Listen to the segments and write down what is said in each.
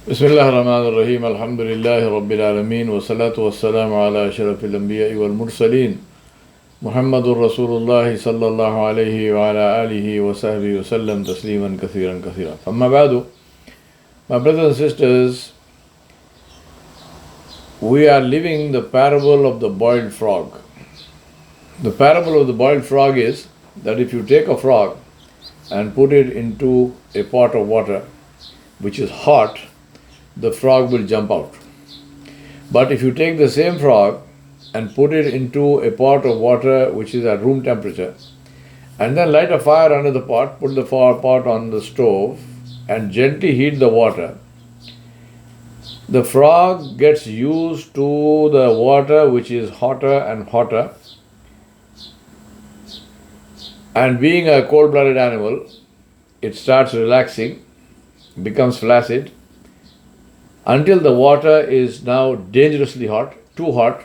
Bismillah ar-Rahman ar-Rahim. Alhamdulillahi Rabbil Alameen. Wa salatu wa salamu ala ashrafil anbiya'i wal mursaleen. Muhammadur Rasulullah sallallahu alayhi wa ala alihi wa sahbihi wa sallam tasliman kathiran kathira. Amma ba'du. My brothers and sisters, we are living the parable of the boiled frog. The parable of the boiled frog is that if you take a frog and put it into a pot of water which is hot, the frog will jump out. But if you take the same frog and put it into a pot of water which is at room temperature, and then light a fire under the pot, put the pot on the stove and gently heat the water, the frog gets used to the water which is hotter and hotter, and being a cold-blooded animal, it starts relaxing, becomes flaccid, until the water is now dangerously hot, too hot,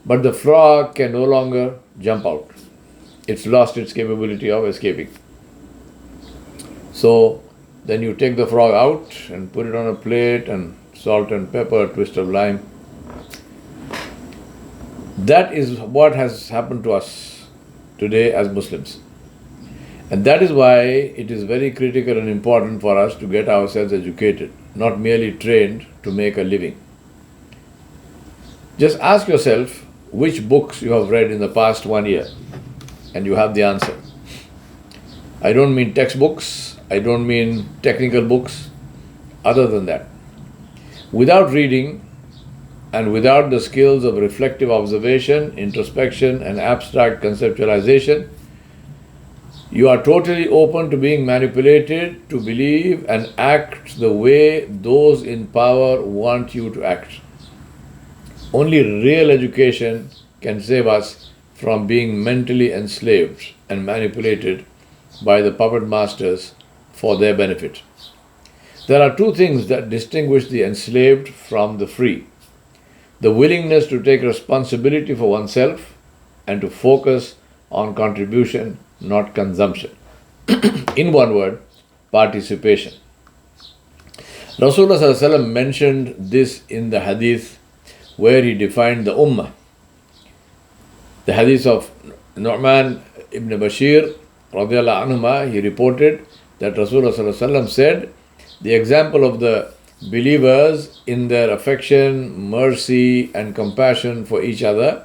but the frog can no longer jump out. It's lost its capability of escaping. So then you take the frog out and put it on a plate and salt and pepper, a twist of lime. That is what has happened to us today as Muslims. And that is why it is very critical and important for us to get ourselves educated, not merely trained to make a living. Just ask yourself which books you have read in the past 1 year, and you have the answer. I don't mean textbooks, I don't mean technical books, other than that. Without reading and without the skills of reflective observation, introspection, and abstract conceptualization, you are totally open to being manipulated to believe and act the way those in power want you to act. Only real education can save us from being mentally enslaved and manipulated by the puppet masters for their benefit. There are two things that distinguish the enslaved from the free: the willingness to take responsibility for oneself and to focus on contribution, not consumption. In one word, participation. Rasulullah ﷺ mentioned this in the hadith where he defined the ummah. The hadith of Nu'man ibn Bashir radiallahu anhuma, he reported that Rasulullah ﷺ said, the example of the believers in their affection, mercy and compassion for each other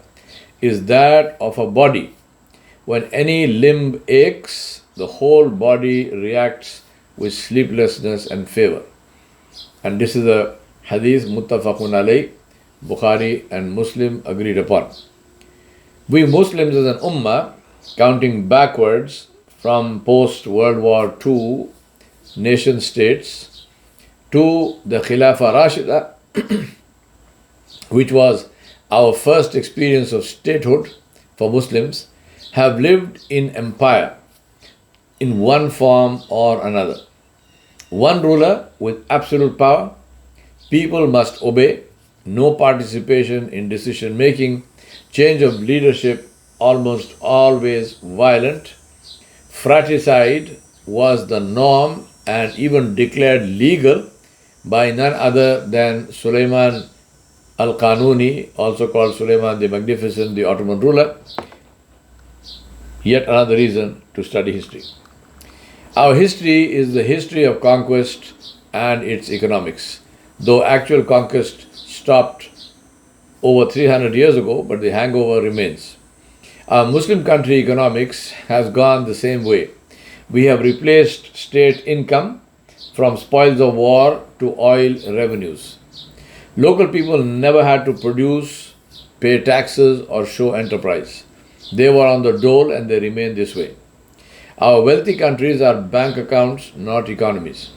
is that of a body. When any limb aches, the whole body reacts with sleeplessness and fever. And this is a hadith muttafaqun alayh, Bukhari and Muslim agreed upon. We Muslims as an ummah, counting backwards from post-World War II nation states to the Khilafah Rashida, which was our first experience of statehood for Muslims, have lived in empire in one form or another. One ruler with absolute power, people must obey, no participation in decision making, change of leadership almost always violent, fratricide was the norm and even declared legal by none other than Sulaiman al-Qanuni, also called Sulaiman the Magnificent, the Ottoman ruler. Yet another reason to study history. Our history is the history of conquest and its economics. Though actual conquest stopped over 300 years ago, but the hangover remains. Our Muslim country economics has gone the same way. We have replaced state income from spoils of war to oil revenues. Local people never had to produce, pay taxes or show enterprise. They were on the dole and they remain this way. Our wealthy countries are bank accounts, not economies.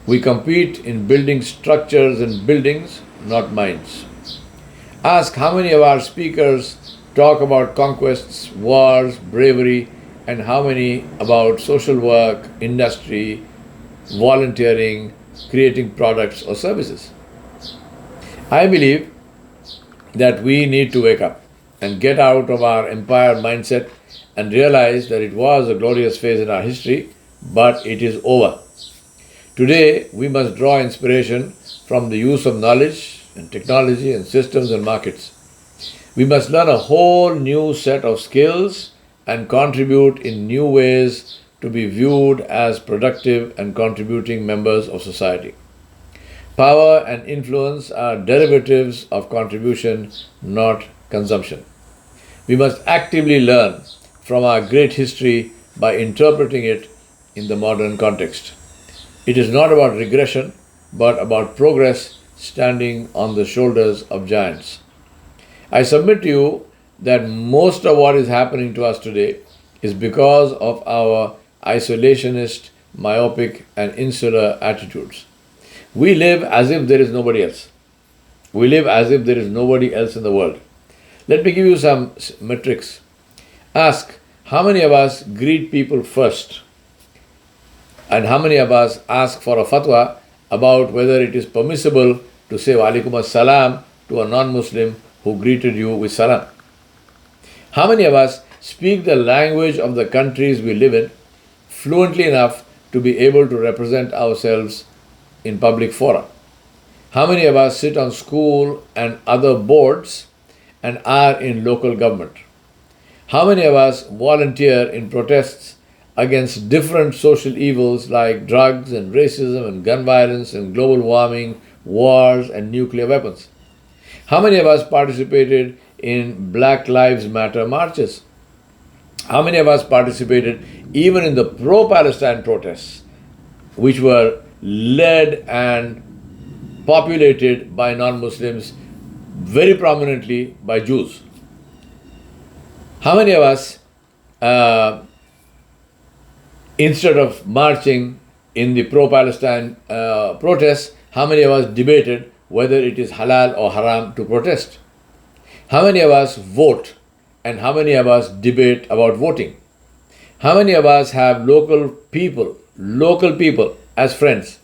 We compete in building structures and buildings, not minds. Ask how many of our speakers talk about conquests, wars, bravery, and how many about social work, industry, volunteering, creating products or services. I believe that we need to wake up and get out of our empire mindset and realize that it was a glorious phase in our history, but it is over. Today, we must draw inspiration from the use of knowledge and technology and systems and markets. We must learn a whole new set of skills and contribute in new ways to be viewed as productive and contributing members of society. Power and influence are derivatives of contribution, not consumption. We must actively learn from our great history by interpreting it in the modern context. It is not about regression, but about progress standing on the shoulders of giants. I submit to you that most of what is happening to us today is because of our isolationist, myopic, and insular attitudes. We live as if there is nobody else. We live as if there is nobody else in the world. Let me give you some metrics. Ask, how many of us greet people first? And how many of us ask for a fatwa about whether it is permissible to say wa alaikum as-salam to a non-Muslim who greeted you with salam? How many of us speak the language of the countries we live in fluently enough to be able to represent ourselves in public fora? How many of us sit on school and other boards and are in local government? How many of us volunteer in protests against different social evils like drugs and racism and gun violence and global warming, wars and nuclear weapons? How many of us participated in Black Lives Matter marches? How many of us participated even in the pro-Palestine protests, which were led and populated by non-Muslims, very prominently by Jews? How many of us, instead of marching in the pro-Palestine protests, how many of us debated whether it is halal or haram to protest? How many of us vote and how many of us debate about voting? How many of us have local people as friends?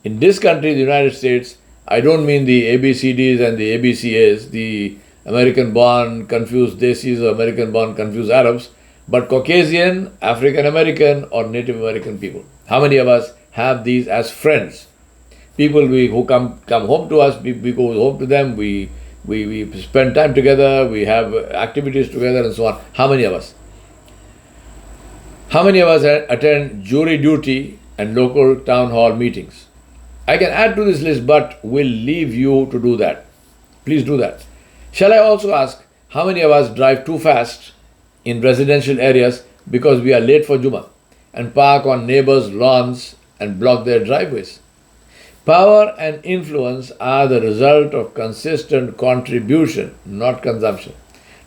In this country, the United States, I don't mean the ABCDs and the ABCAs, the American-born confused Desis or American-born confused Arabs, but Caucasian, African-American or Native American people. How many of us have these as friends? People who come home to us, we go home to them, we spend time together, we have activities together and so on. How many of us? How many of us attend jury duty and local town hall meetings? I can add to this list, but will leave you to do that. Please do that. Shall I also ask, how many of us drive too fast in residential areas because we are late for Juma and park on neighbors' lawns and block their driveways? Power and influence are the result of consistent contribution, not consumption.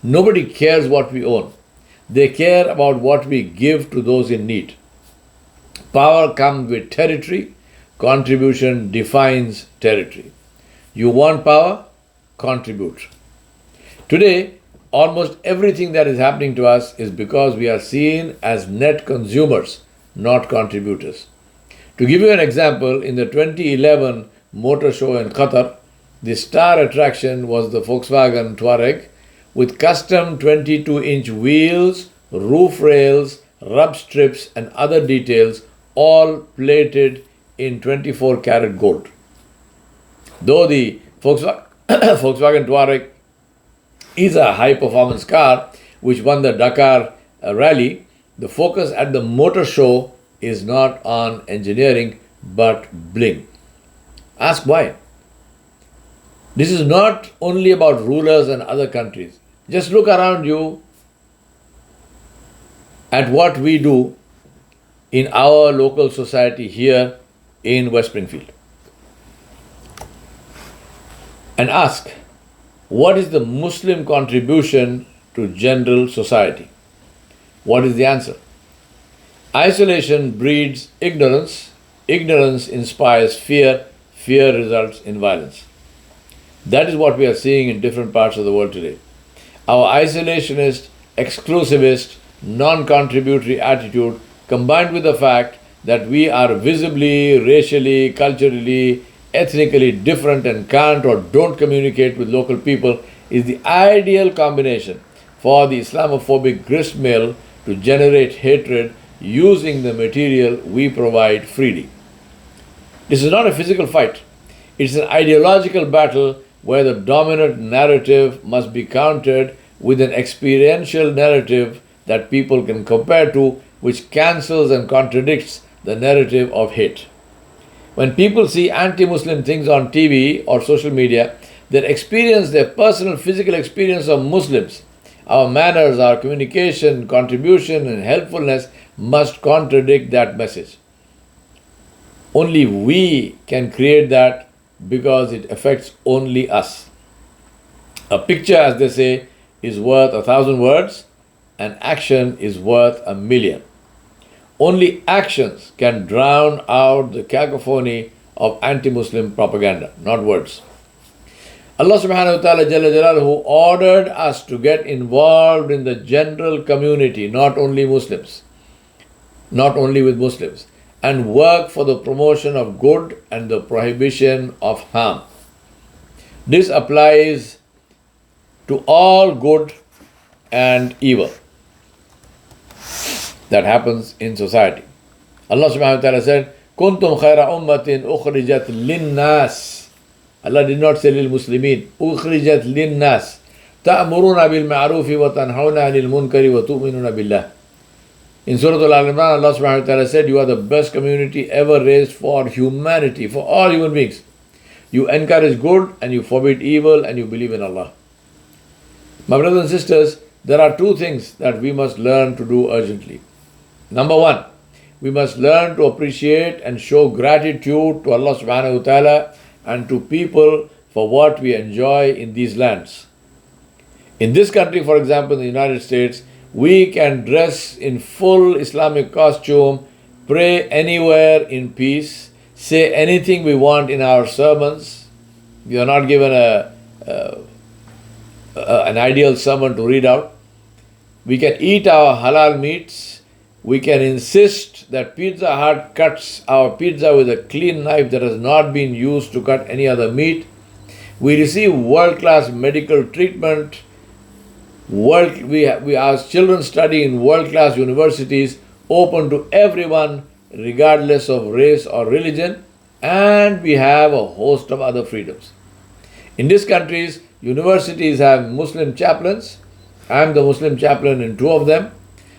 Nobody cares what we own. They care about what we give to those in need. Power comes with territory. Contribution defines territory. You want power? Contribute. Today, almost everything that is happening to us is because we are seen as net consumers, not contributors. To give you an example, in the 2011 motor show in Qatar, the star attraction was the Volkswagen Touareg with custom 22-inch wheels, roof rails, rub strips and other details, all plated in 24-karat gold. Though the Volkswagen Touareg is a high-performance car which won the Dakar rally, the focus at the motor show is not on engineering but bling. Ask why. This is not only about rulers and other countries. Just look around you at what we do in our local society here in West Springfield. And ask, what is the Muslim contribution to general society? What is the answer? Isolation breeds ignorance. Ignorance inspires fear. Fear results in violence. That is what we are seeing in different parts of the world today. Our isolationist, exclusivist, non-contributory attitude combined with the fact that we are visibly, racially, culturally, ethnically different and can't or don't communicate with local people is the ideal combination for the Islamophobic gristmill to generate hatred using the material we provide freely. This is not a physical fight. It's an ideological battle where the dominant narrative must be countered with an experiential narrative that people can compare to, which cancels and contradicts the narrative of hate. When people see anti-Muslim things on TV or social media, their personal physical experience of Muslims, our manners, our communication, contribution, and helpfulness must contradict that message. Only we can create that because it affects only us. A picture, as they say, is worth 1,000 words, and action is worth 1,000,000. Only actions can drown out the cacophony of anti-Muslim propaganda, not words. Allah subhanahu wa ta'ala Jalla Jalaluhu ordered us to get involved in the general community, not only Muslims, not only with Muslims, and work for the promotion of good and the prohibition of harm. This applies to all good and evil that happens in society. Allah subhanahu wa ta'ala said, Kuntum khayra ummatin ukhrijat linnas. Allah did not say lil Muslimin. Ukhrijat linnas. Ta'muruna bil ma'rufi wa tanhawna anil munkari wa tu'minuna billah. In Surah Al-Imran, Allah subhanahu wa ta'ala said, you are the best community ever raised for humanity, for all human beings. You encourage good and you forbid evil and you believe in Allah. My brothers and sisters, there are two things that we must learn to do urgently. Number one, we must learn to appreciate and show gratitude to Allah subhanahu wa ta'ala and to people for what we enjoy in these lands. In this country, for example, in the United States, we can dress in full Islamic costume, pray anywhere in peace, say anything we want in our sermons. We are not given an ideal sermon to read out. We can eat our halal meats. We can insist that Pizza Hut cuts our pizza with a clean knife that has not been used to cut any other meat. We receive world-class medical treatment. Our children study in world-class universities open to everyone regardless of race or religion, and we have a host of other freedoms. In these countries, universities have Muslim chaplains. I am the Muslim chaplain in two of them.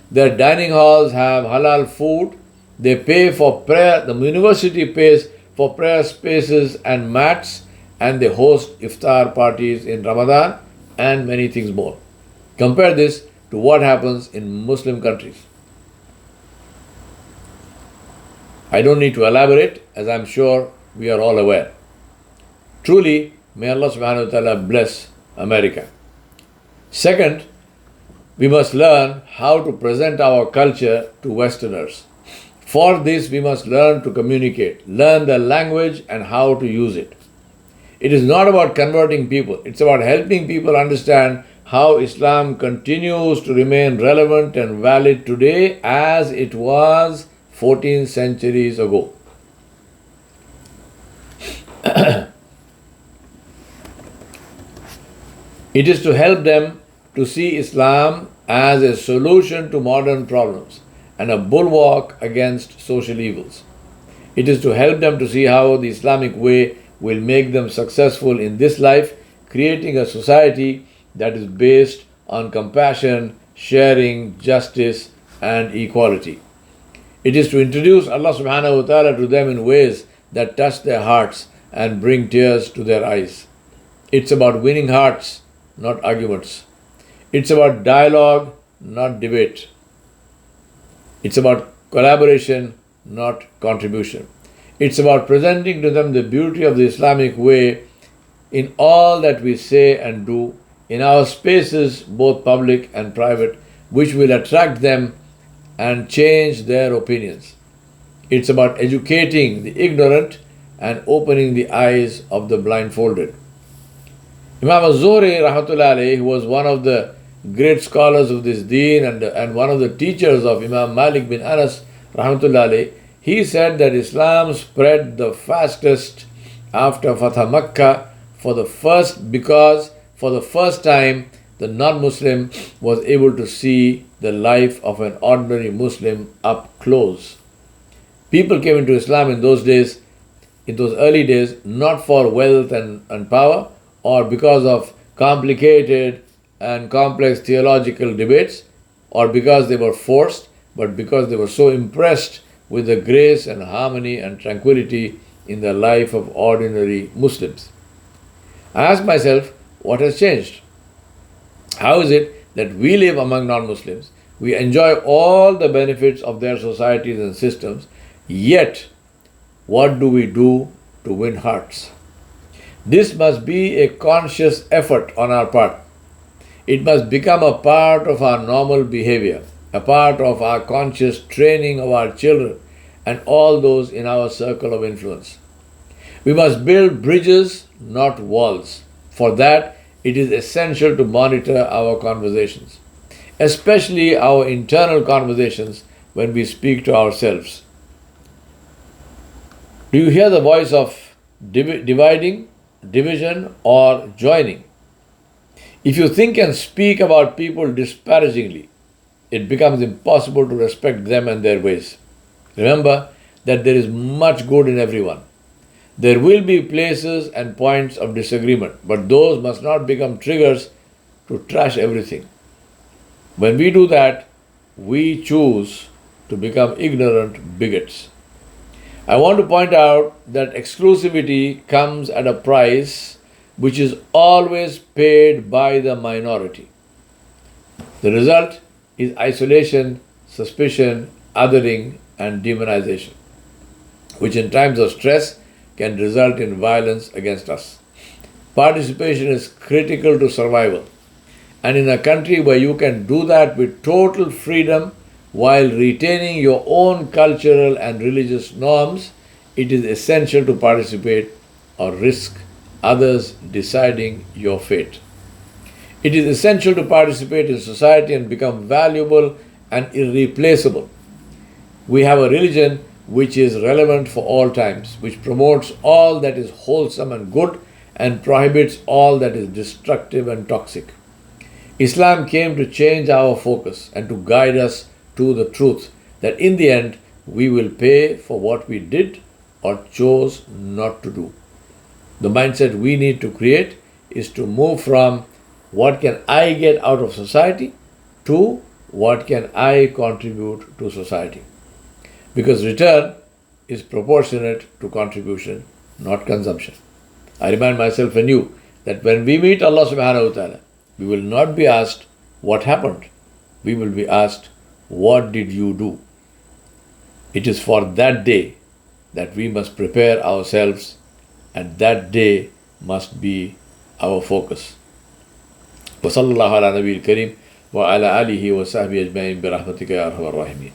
Their dining halls have halal food. They pay for prayer. The university pays for prayer spaces and mats, and they host iftar parties in Ramadan and many things more. Compare this to what happens in Muslim countries. I don't need to elaborate, as I'm sure we are all aware. Truly, may Allah subhanahu wa ta'ala bless America. Second, we must learn how to present our culture to Westerners. For this, we must learn to communicate, learn the language and how to use it. It is not about converting people. It's about helping people understand how Islam continues to remain relevant and valid today as it was 14 centuries ago. It is to help them to see Islam as a solution to modern problems and a bulwark against social evils. It is to help them to see how the Islamic way will make them successful in this life, creating a society that is based on compassion, sharing, justice, and equality. It is to introduce Allah subhanahu wa ta'ala to them in ways that touch their hearts and bring tears to their eyes. It's about winning hearts, not arguments. It's about dialogue, not debate. It's about collaboration, not contribution. It's about presenting to them the beauty of the Islamic way in all that we say and do, in our spaces, both public and private, which will attract them and change their opinions. It's about educating the ignorant and opening the eyes of the blindfolded. Imam al-Zuhri, rahmatullahi alayhi, who was one of the great scholars of this deen and one of the teachers of Imam Malik bin Anas, rahmatullahi alayhi, he said that Islam spread the fastest after Fatah Makkah because for the first time the non-Muslim was able to see the life of an ordinary Muslim up close. People came into Islam in those days in those early days, not for wealth and power or because of complicated and complex theological debates or because they were forced, but because they were so impressed with the grace and harmony and tranquility in the life of ordinary Muslims. I ask myself, what has changed? How is it that we live among non-Muslims, we enjoy all the benefits of their societies and systems, yet what do we do to win hearts? This must be a conscious effort on our part. It must become a part of our normal behavior, a part of our conscious training of our children and all those in our circle of influence. We must build bridges, not walls. For that, it is essential to monitor our conversations, especially our internal conversations when we speak to ourselves. Do you hear the voice of dividing, division, or joining? If you think and speak about people disparagingly, it becomes impossible to respect them and their ways. Remember that there is much good in everyone. There will be places and points of disagreement, but those must not become triggers to trash everything. When we do that, we choose to become ignorant bigots. I want to point out that exclusivity comes at a price which is always paid by the minority. The result is isolation, suspicion, othering, and demonization, which in times of stress can result in violence against us. Participation is critical to survival. And in a country where you can do that with total freedom while retaining your own cultural and religious norms, it is essential to participate or risk others deciding your fate. It is essential to participate in society and become valuable and irreplaceable. We have a religion which is relevant for all times, which promotes all that is wholesome and good and prohibits all that is destructive and toxic. Islam came to change our focus and to guide us to the truth that in the end we will pay for what we did or chose not to do. The mindset we need to create is to move from what can I get out of society to what can I contribute to society. Because return is proportionate to contribution, not consumption. I remind myself and you that when we meet Allah subhanahu wa ta'ala, we will not be asked what happened. We will be asked, what did you do? It is for that day that we must prepare ourselves, and that day must be our focus. وصلى الله على نبي الكريم وعلى آله وصحبه أجمعين برحمتك يا أرحم الراحمين.